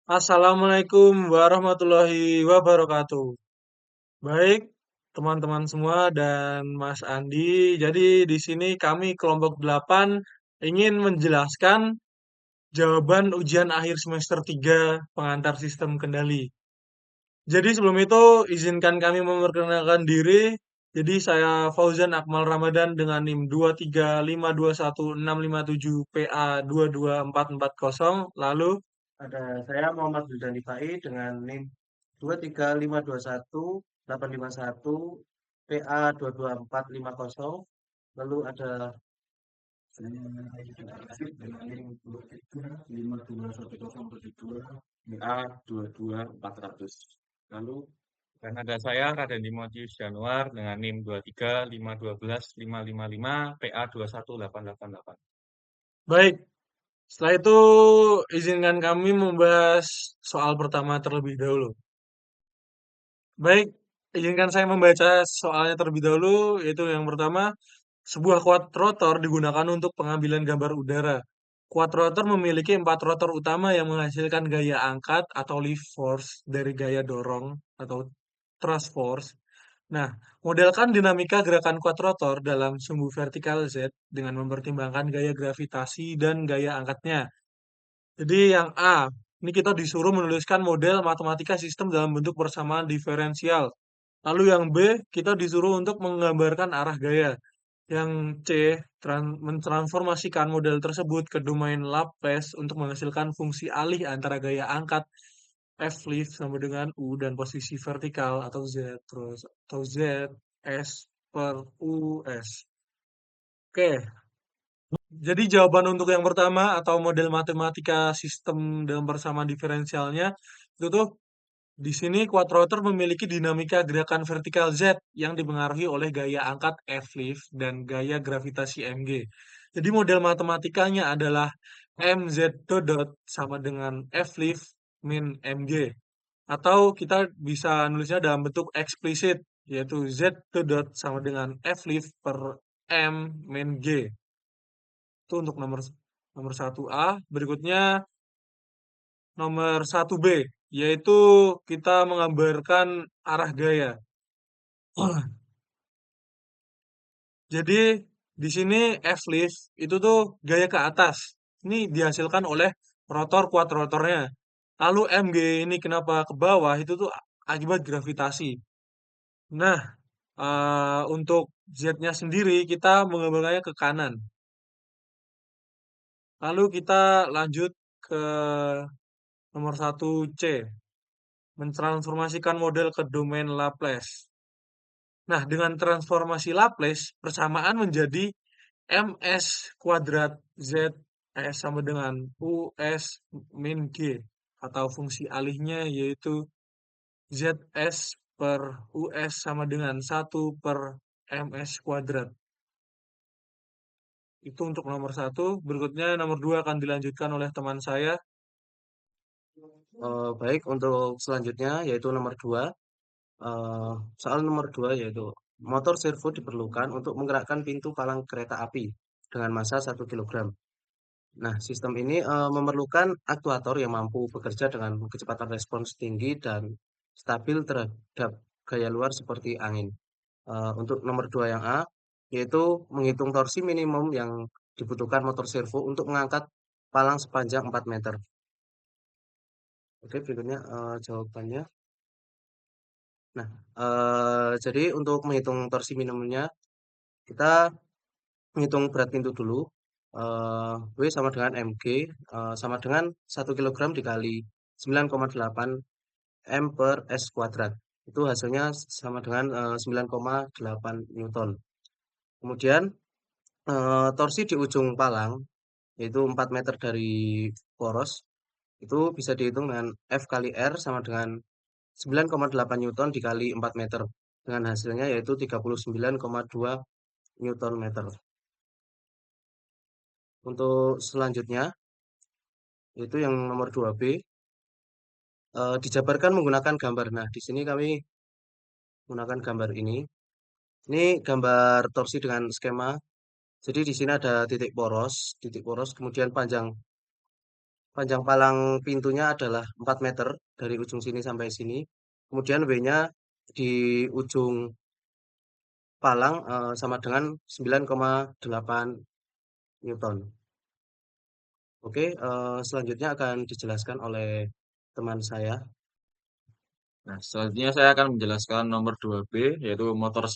Assalamualaikum warahmatullahi wabarakatuh. Baik, teman-teman semua dan Mas Andi. Jadi di sini kami kelompok 8 ingin menjelaskan jawaban ujian akhir semester 3 pengantar sistem kendali. Jadi sebelum itu izinkan kami memperkenalkan diri. Jadi saya Fauzan Akmal Ramadan dengan NIM 2352165 PA 22440. Lalu Ada saya Muhammad Zuldani Fai dengan NIM 23521 851 PA 22450. Lalu ada Saya Aida Asif dengan NIM 23521072 BA 22400. Lalu Dan ada saya Raden Timotius Januar dengan NIM 235121555 PA 21888. baik, setelah itu izinkan kami membahas soal pertama terlebih dahulu. Baik, izinkan saya membaca soalnya terlebih dahulu, yaitu yang pertama, sebuah quadrotor digunakan untuk pengambilan gambar udara. Quadrotor memiliki 4 rotor utama yang menghasilkan gaya angkat atau lift force dari gaya dorong atau thrust force. Nah, modelkan dinamika gerakan quadrotor dalam sumbu vertikal Z dengan mempertimbangkan gaya gravitasi dan gaya angkatnya. Jadi yang A, ini kita disuruh menuliskan model matematika sistem dalam bentuk persamaan diferensial. Lalu yang B, kita disuruh untuk menggambarkan arah gaya. Yang C, mentransformasikan model tersebut ke domain Laplace untuk menghasilkan fungsi alih antara gaya angkat F lift sama dengan U dan posisi vertikal atau Z terus atau Z S per US. Oke, jadi jawaban untuk yang pertama atau model matematika sistem dalam persamaan diferensialnya itu tuh di sini quadrotor memiliki dinamika gerakan vertikal Z yang dipengaruhi oleh gaya angkat F lift dan gaya gravitasi mg. Jadi model matematikanya adalah mz dot sama dengan F lift min mg. Atau kita bisa nulisnya dalam bentuk eksplisit yaitu Z dot sama dengan F lift per M min G. Itu untuk nomor nomor 1A. Berikutnya nomor 1B, yaitu kita menggambarkan arah gaya. Jadi di sini F lift itu tuh gaya ke atas. Ini dihasilkan oleh rotor quadrotornya. Lalu MG ini kenapa ke bawah itu tuh akibat gravitasi. Nah, untuk Z-nya sendiri kita menggambarkannya ke kanan. Lalu kita lanjut ke nomor 1C, mentransformasikan model ke domain Laplace. Nah, dengan transformasi Laplace, persamaan menjadi ms kuadrat ZS sama dengan US min G. Atau fungsi alihnya yaitu ZS per US sama dengan 1/ms kuadrat. Itu untuk nomor 1. Berikutnya nomor 2 akan dilanjutkan oleh teman saya. baik untuk selanjutnya yaitu nomor 2. Soal nomor 2 yaitu motor servo diperlukan untuk menggerakkan pintu palang kereta api dengan massa 1 kg. Nah, sistem ini memerlukan aktuator yang mampu bekerja dengan kecepatan respons tinggi dan stabil terhadap gaya luar seperti angin. Untuk nomor 2 yang A, yaitu menghitung torsi minimum yang dibutuhkan motor servo untuk mengangkat palang sepanjang 4 meter. Oke, berikutnya jawabannya. Nah, jadi untuk menghitung torsi minimumnya, kita menghitung berat pintu dulu. W sama dengan mg sama dengan 1 kg dikali 9,8 m per s kuadrat. Itu hasilnya sama dengan 9,8 Newton. Kemudian torsi di ujung palang, yaitu 4 meter dari poros, itu bisa dihitung dengan F kali R sama dengan 9,8 Newton dikali 4 meter. Dengan hasilnya yaitu 39,2 Newton meter. Untuk selanjutnya, yaitu yang nomor 2B, dijabarkan menggunakan gambar. Nah, di sini kami menggunakan gambar ini. Ini gambar torsi dengan skema. Jadi di sini ada titik poros, kemudian panjang panjang palang pintunya adalah 4 meter dari ujung sini sampai sini. Kemudian W-nya di ujung palang sama dengan 9,8 Newton. Oke, selanjutnya akan dijelaskan oleh teman saya. Nah, selanjutnya saya akan menjelaskan nomor 2B, yaitu motor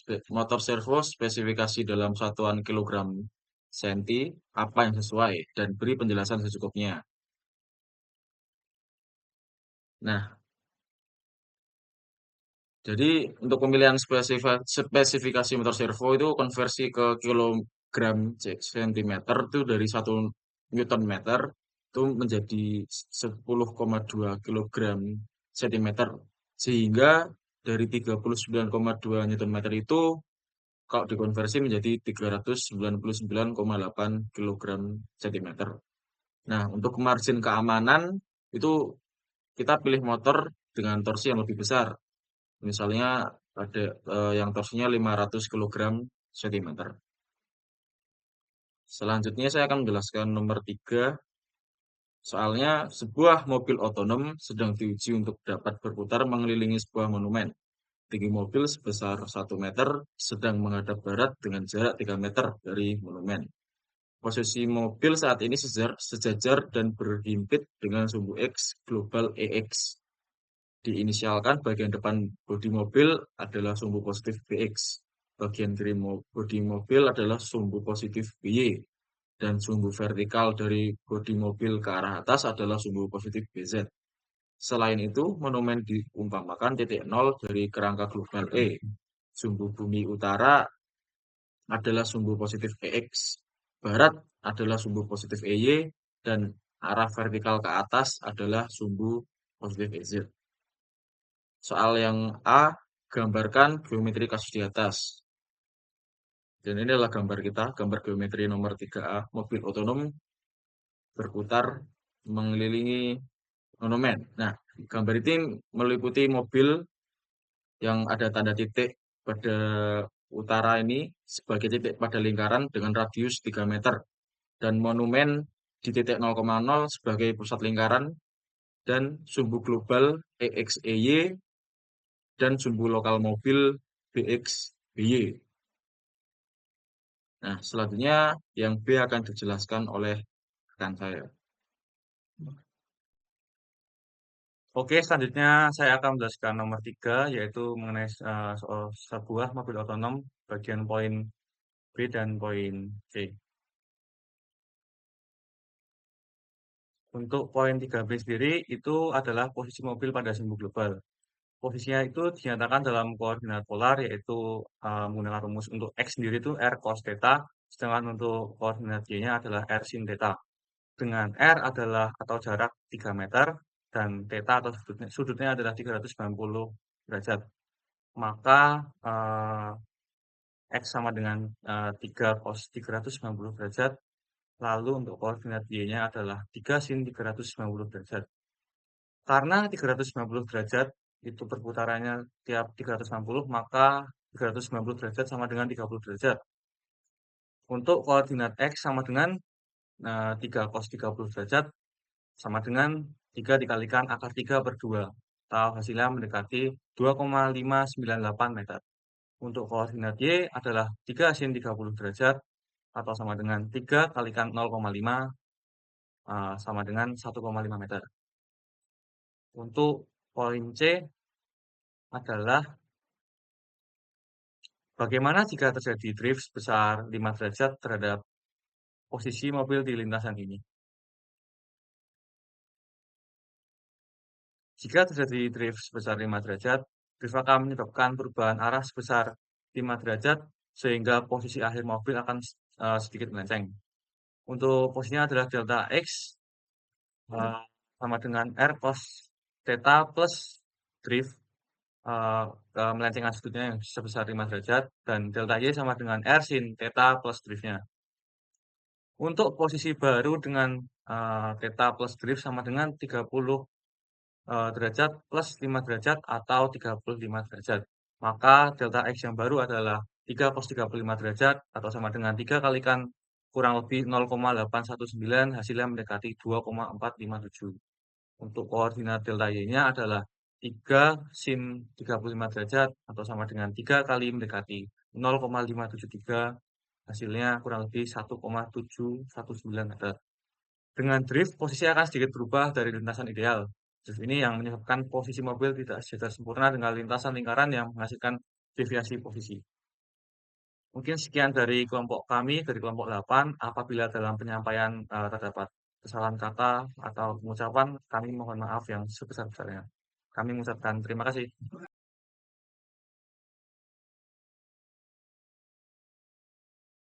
servo spesifikasi dalam satuan kilogram senti, apa yang sesuai, dan beri penjelasan secukupnya. Nah, jadi untuk pemilihan spesifikasi motor servo itu konversi ke kilogram sentimeter itu dari 1 Newton meter itu menjadi 10,2 kilogram sentimeter. Sehingga dari 39,2 Newton meter itu kalau dikonversi menjadi 399,8 kilogram sentimeter. Nah, untuk margin keamanan itu kita pilih motor dengan torsi yang lebih besar. Misalnya ada yang torsinya 500 kilogram sentimeter. Selanjutnya saya akan menjelaskan nomor 3. Soalnya sebuah mobil otonom sedang diuji untuk dapat berputar mengelilingi sebuah monumen. Tinggi mobil sebesar 1 meter sedang menghadap barat dengan jarak 3 meter dari monumen. Posisi mobil saat ini sejajar dan berhimpit dengan sumbu X global EX. Diinisialkan bagian depan bodi mobil adalah sumbu positif BX. Bagian kiri bodi mobil adalah sumbu positif BY. Dan sumbu vertikal dari bodi mobil ke arah atas adalah sumbu positif BZ. Selain itu, monumen diumpamakan titik nol dari kerangka global E. Sumbu bumi utara adalah sumbu positif EX. Barat adalah sumbu positif EY. Dan arah vertikal ke atas adalah sumbu positif EZ. Soal yang A, gambarkan geometri kasus di atas. Dan ini adalah gambar kita, gambar geometri nomor 3A, mobil otonom berputar mengelilingi monumen. Nah, gambar ini meliputi mobil yang ada tanda titik pada utara ini sebagai titik pada lingkaran dengan radius 3 meter. Dan monumen di titik 0,0 sebagai pusat lingkaran dan sumbu global EXEY dan sumbu lokal mobil BX-BY. Nah, selanjutnya yang B akan dijelaskan oleh rekan saya. Oke, selanjutnya saya akan menjelaskan nomor 3, yaitu mengenai soal sebuah mobil otonom, bagian poin B dan poin C. Untuk poin 3B sendiri, itu adalah posisi mobil pada sumbu global. Posisinya itu dinyatakan dalam koordinat polar, yaitu menggunakan rumus untuk X sendiri itu R cos theta, sedangkan untuk koordinat Y-nya adalah R sin theta. Dengan R adalah atau jarak 3 meter, dan theta atau sudutnya adalah 390 derajat. Maka X sama dengan 3 cos 390 derajat, lalu untuk koordinat Y-nya adalah 3 sin 390 derajat. Karena 390 derajat itu perputarannya tiap 360, maka 390 derajat sama dengan 30 derajat. Untuk koordinat X sama dengan 3 cos 30 derajat sama dengan 3 dikalikan akar 3 per 2. Atau hasilnya mendekati 2,598 meter. Untuk koordinat Y adalah 3 sin 30 derajat atau sama dengan 3 kalikan 0,5 sama dengan 1,5 meter. Untuk poin C adalah bagaimana jika terjadi drift sebesar 5 derajat terhadap posisi mobil di lintasan ini. Jika terjadi drift sebesar 5 derajat, drift akan menyebabkan perubahan arah sebesar 5 derajat sehingga posisi akhir mobil akan sedikit melenceng. Untuk posisinya adalah delta X sama dengan R cos theta plus drift kemelencengan sudutnya yang sebesar 5 derajat dan delta Y sama dengan R sin theta plus driftnya. Untuk posisi baru dengan theta plus drift sama dengan 30 derajat plus 5 derajat atau 35 derajat. Maka delta X yang baru adalah 3 cos 35 derajat atau sama dengan 3 kalikan kurang lebih 0,819, hasilnya mendekati 2,457. Untuk koordinat delta Y-nya adalah 3 sin 35 derajat atau sama dengan 3 kali mendekati 0,573, hasilnya kurang lebih 1,719 meter. Dengan drift, posisi akan sedikit berubah dari lintasan ideal. Drift ini yang menyebabkan posisi mobil tidak sejajar sempurna dengan lintasan lingkaran yang menghasilkan deviasi posisi. Mungkin sekian dari kelompok kami, dari kelompok 8. Apabila dalam penyampaian terdapat kesalahan kata atau pengucapan, kami mohon maaf yang sebesar-besarnya. Kami mengucapkan terima kasih.